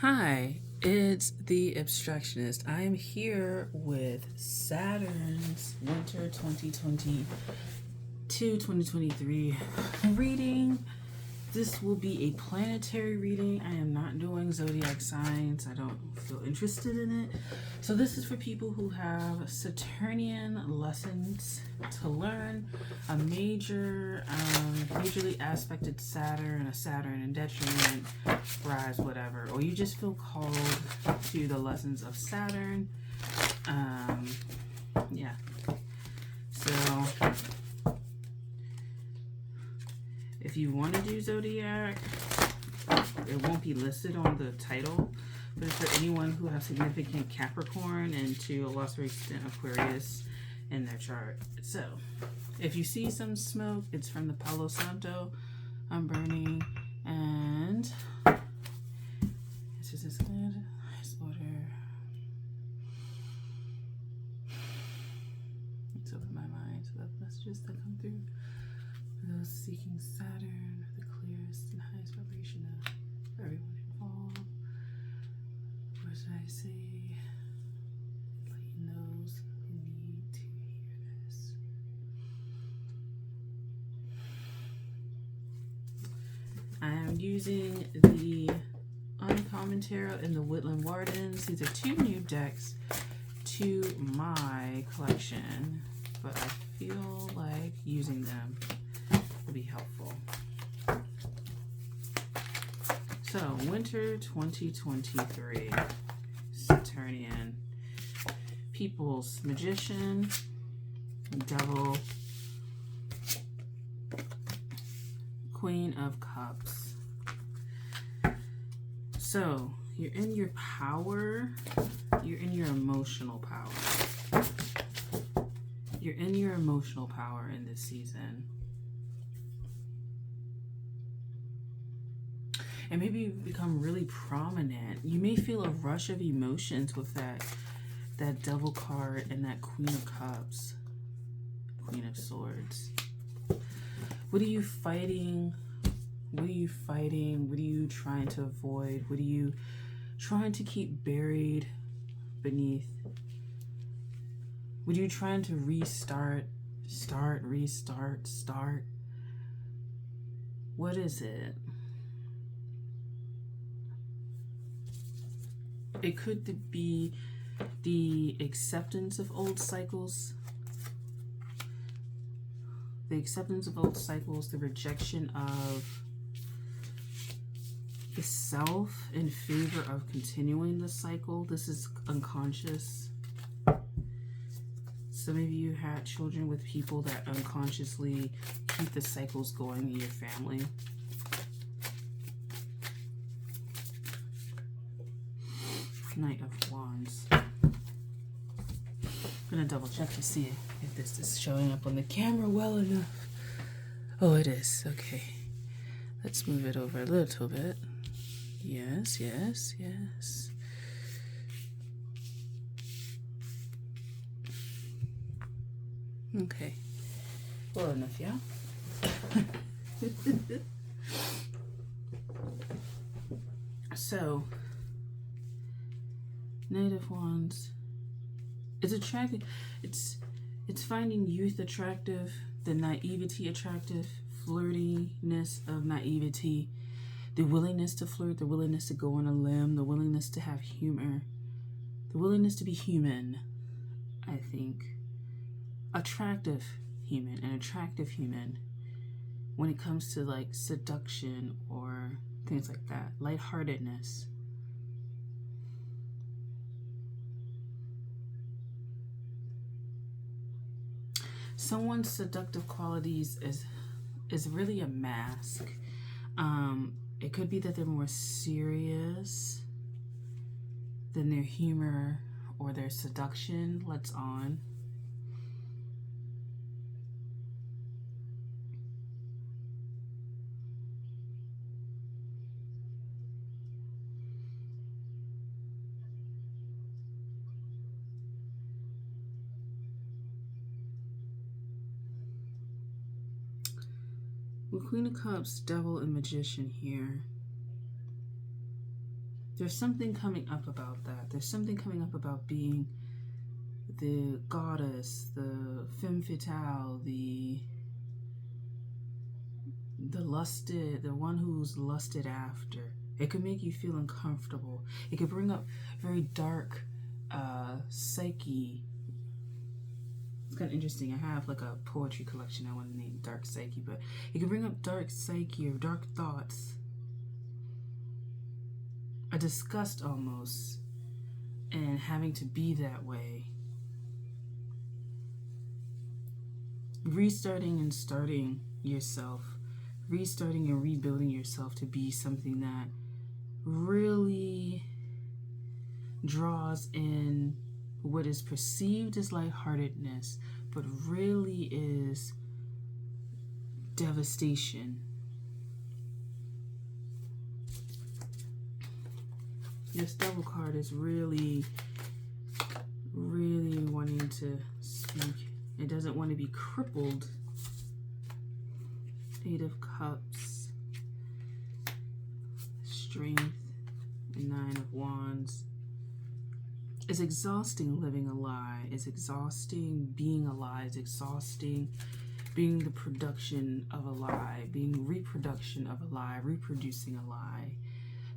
Hi, it's the Abstractionist. I am here with Saturn's Winter 2022-2023 reading. This will be a planetary reading. I am not doing zodiac signs. I don't feel interested in it. So this is for people who have Saturnian lessons to learn, a majorly aspected Saturn, a Saturn in detriment, rise, whatever, or you just feel called to the lessons of Saturn. Yeah. So if you want to do zodiac, it won't be listed on the title, but it's for anyone who has significant Capricorn and to a lesser extent Aquarius in their chart. So if you see some smoke, it's from the Palo Santo I'm burning, and this is this good. Nice order. Let's open my mind to the messages that come through. Those seeking Saturn, the clearest and highest vibration of everyone involved. What should I say? Enlighten those who need to hear this. I am using the Uncommon Tarot and the Woodland Wardens. These are two new decks to my collection, but I feel like using them will be helpful. So, Winter 2023, Saturnian, People's Magician, Devil, Queen of Cups. So, you're in your power, you're in your emotional power. You're in your emotional power in this season. And maybe you become really prominent. You may feel a rush of emotions with that Devil card and that Queen of Cups, Queen of Swords. What are you fighting? What are you fighting? What are you trying to avoid? What are you trying to keep buried beneath? What are you trying to restart? Start? What is it? It could be the acceptance of old cycles. The acceptance of old cycles, the rejection of the self in favor of continuing the cycle. This is unconscious. Some of you had children with people that unconsciously keep the cycles going in your family. Knight of Wands. I'm gonna double check to see if this is showing up on the camera well enough. Oh, it is. Okay. Let's move it over a little bit. Yes. Okay. Well enough, yeah? So, Knight of Wands. It's attractive. It's finding youth attractive, the naivety attractive, flirtiness of naivety, the willingness to flirt, the willingness to go on a limb, the willingness to have humor, the willingness to be human, I think. An attractive human when it comes to like seduction or things like that. Lightheartedness. Someone's seductive qualities is really a mask. It could be that they're more serious than their humor or their seduction lets on. With Queen of Cups, Devil, and Magician here, There's something coming up about that. There's something coming up about being the goddess, the femme fatale, the lusted, the one who's lusted after. It could make you feel uncomfortable. It could bring up very dark psyche. It's kind of interesting. I have like a poetry collection I want to name Dark Psyche, but it can bring up dark psyche or dark thoughts, a disgust almost, and having to be that way. Restarting and starting yourself, restarting and rebuilding yourself to be something that really draws in what is perceived as lightheartedness, but really is devastation. This double card is really, really wanting to speak. It doesn't want to be crippled. 8 of Cups, Strength, and 9 of Wands. It's exhausting living a lie. It's exhausting being a lie. It's exhausting being the production of a lie, being reproduction of a lie, reproducing a lie.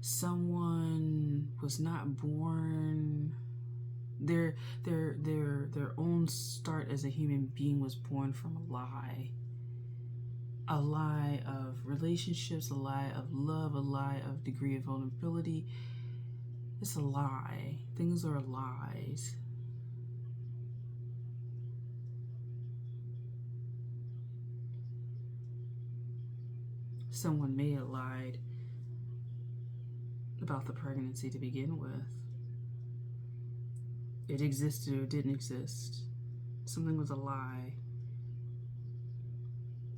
Someone was not born. Their own start as a human being was born from a lie. A lie of relationships, a lie of love, a lie of degree of vulnerability. It's a lie. Things are lies. Someone may have lied about the pregnancy to begin with. It existed or didn't exist. Something was a lie.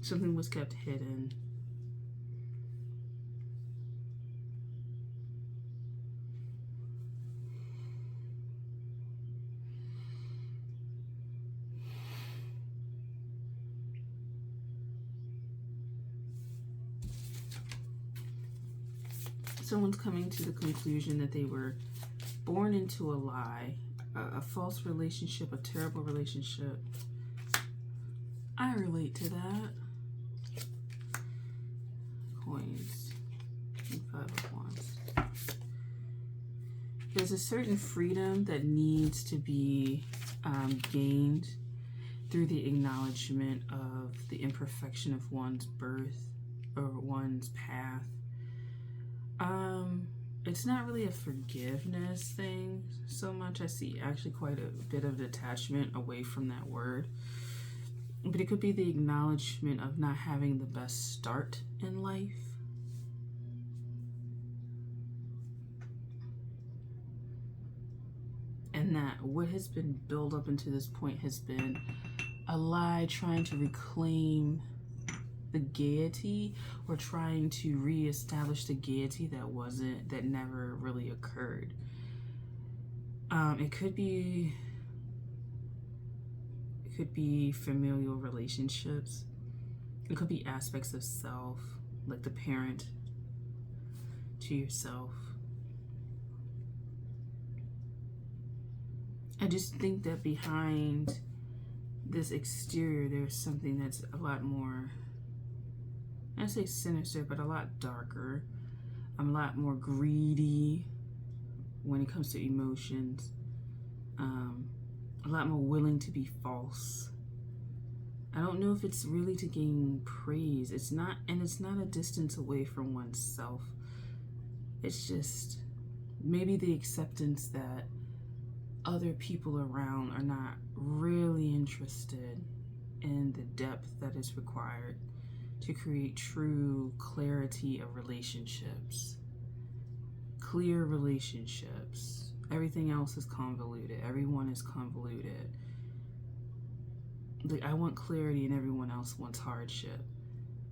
Something was kept hidden. Someone's coming to the conclusion that they were born into a lie, a false relationship, a terrible relationship. I relate to that. Coins and 5 of Wands. There's a certain freedom that needs to be gained through the acknowledgement of the imperfection of one's birth or one's path. It's not really a forgiveness thing so much. I see actually quite a bit of detachment away from that word. But it could be the acknowledgement of not having the best start in life. And that what has been built up into this point has been a lie trying to reclaim the gaiety, or trying to reestablish the gaiety that never really occurred. It could be familial relationships. It could be aspects of self, like the parent to yourself. I just think that behind this exterior, there's something that's a lot more, I say sinister, but a lot darker. I'm a lot more greedy when it comes to emotions. A lot more willing to be false. I don't know if it's really to gain praise. It's not, and it's not a distance away from oneself. It's just maybe the acceptance that other people around are not really interested in the depth that is required to create true clarity of relationships. Clear relationships. Everything else is convoluted. Everyone is convoluted. Like, I want clarity and everyone else wants hardship.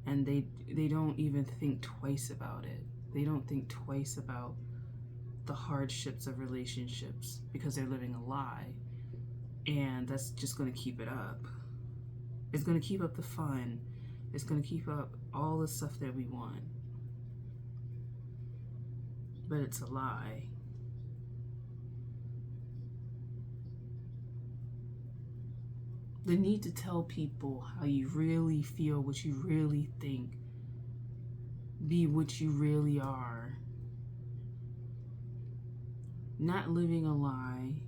And they don't even think twice about it. They don't think twice about the hardships of relationships because they're living a lie. And that's just going to keep it up. It's going to keep up the fun. It's going to keep up all the stuff that we want. but it's a lie. The need to tell people how you really feel, what you really think, be what you really are. Not living a lie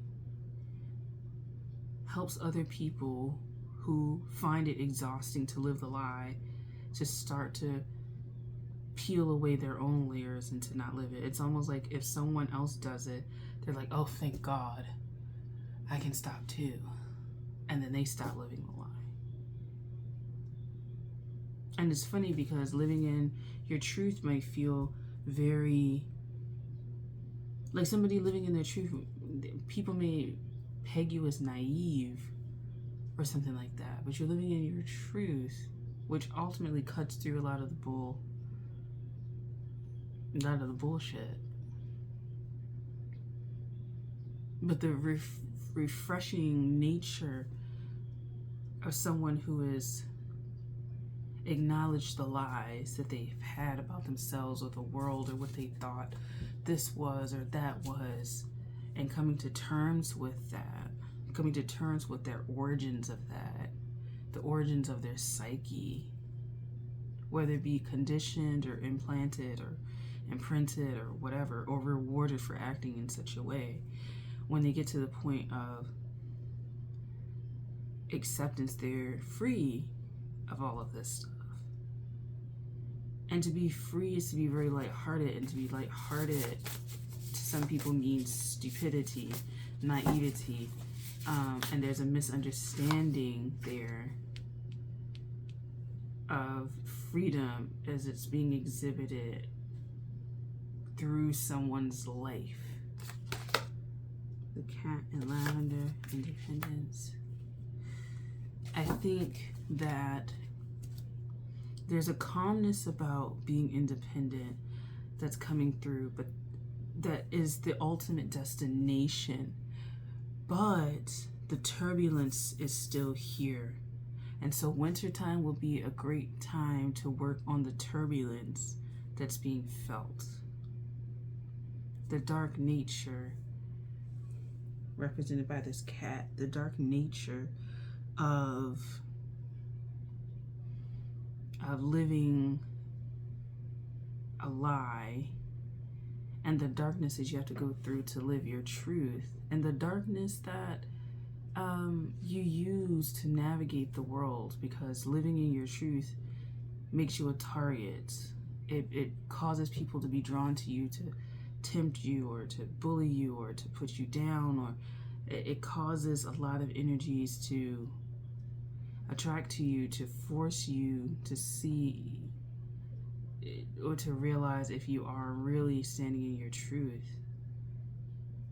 helps other people who find it exhausting to live the lie to start to peel away their own layers and to not live it. It's almost like if someone else does it, they're like, oh, thank God, I can stop too. And then they stop living the lie. And it's funny because living in your truth might feel very like somebody living in their truth. People may peg you as naive or something like that, but you're living in your truth, which ultimately cuts through a lot of the bullshit. But the refreshing nature of someone who has acknowledged the lies that they've had about themselves or the world or what they thought this was or that was, and coming to terms with that, coming to terms with their origins of that, the origins of their psyche, whether it be conditioned or implanted or imprinted or whatever, or rewarded for acting in such a way. When they get to the point of acceptance, they're free of all of this stuff. And to be free is to be very lighthearted, and to be lighthearted to some people means stupidity, naivety, and there's a misunderstanding there of freedom as it's being exhibited through someone's life. The cat and lavender, independence. I think that there's a calmness about being independent that's coming through, but that is the ultimate destination. But the turbulence is still here. And so wintertime will be a great time to work on the turbulence that's being felt. The dark nature, represented by this cat, the dark nature of living a lie, and the darkness that you have to go through to live your truth, and the darkness that you use to navigate the world, because living in your truth makes you a target. It causes people to be drawn to you, to tempt you or to bully you or to put you down, or it causes a lot of energies to attract to you, to force you to see or to realize if you are really standing in your truth.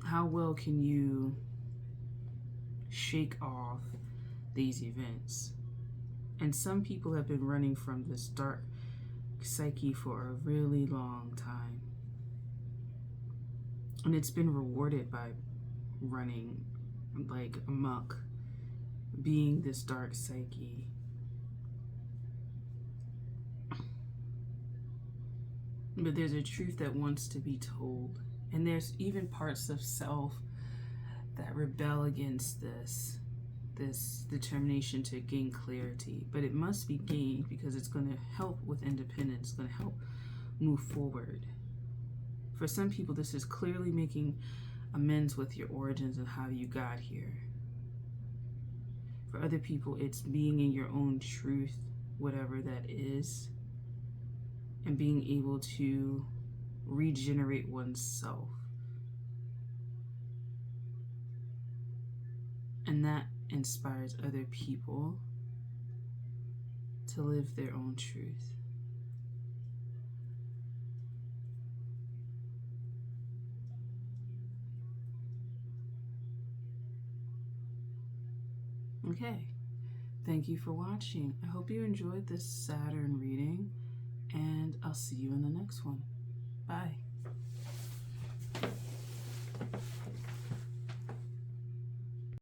How well can you shake off these events? And some people have been running from this dark psyche for a really long time, and it's been rewarded by running like amok, being this dark psyche. But there's a truth that wants to be told, and there's even parts of self that rebel against this determination to gain clarity. But it must be gained because it's going to help with independence, it's going to help move forward. For some people, this is clearly making amends with your origins and how you got here. For other people, it's being in your own truth, whatever that is, and being able to regenerate oneself. And that inspires other people to live their own truth. Okay, thank you for watching. I hope you enjoyed this Saturn reading, and I'll see you in the next one. Bye.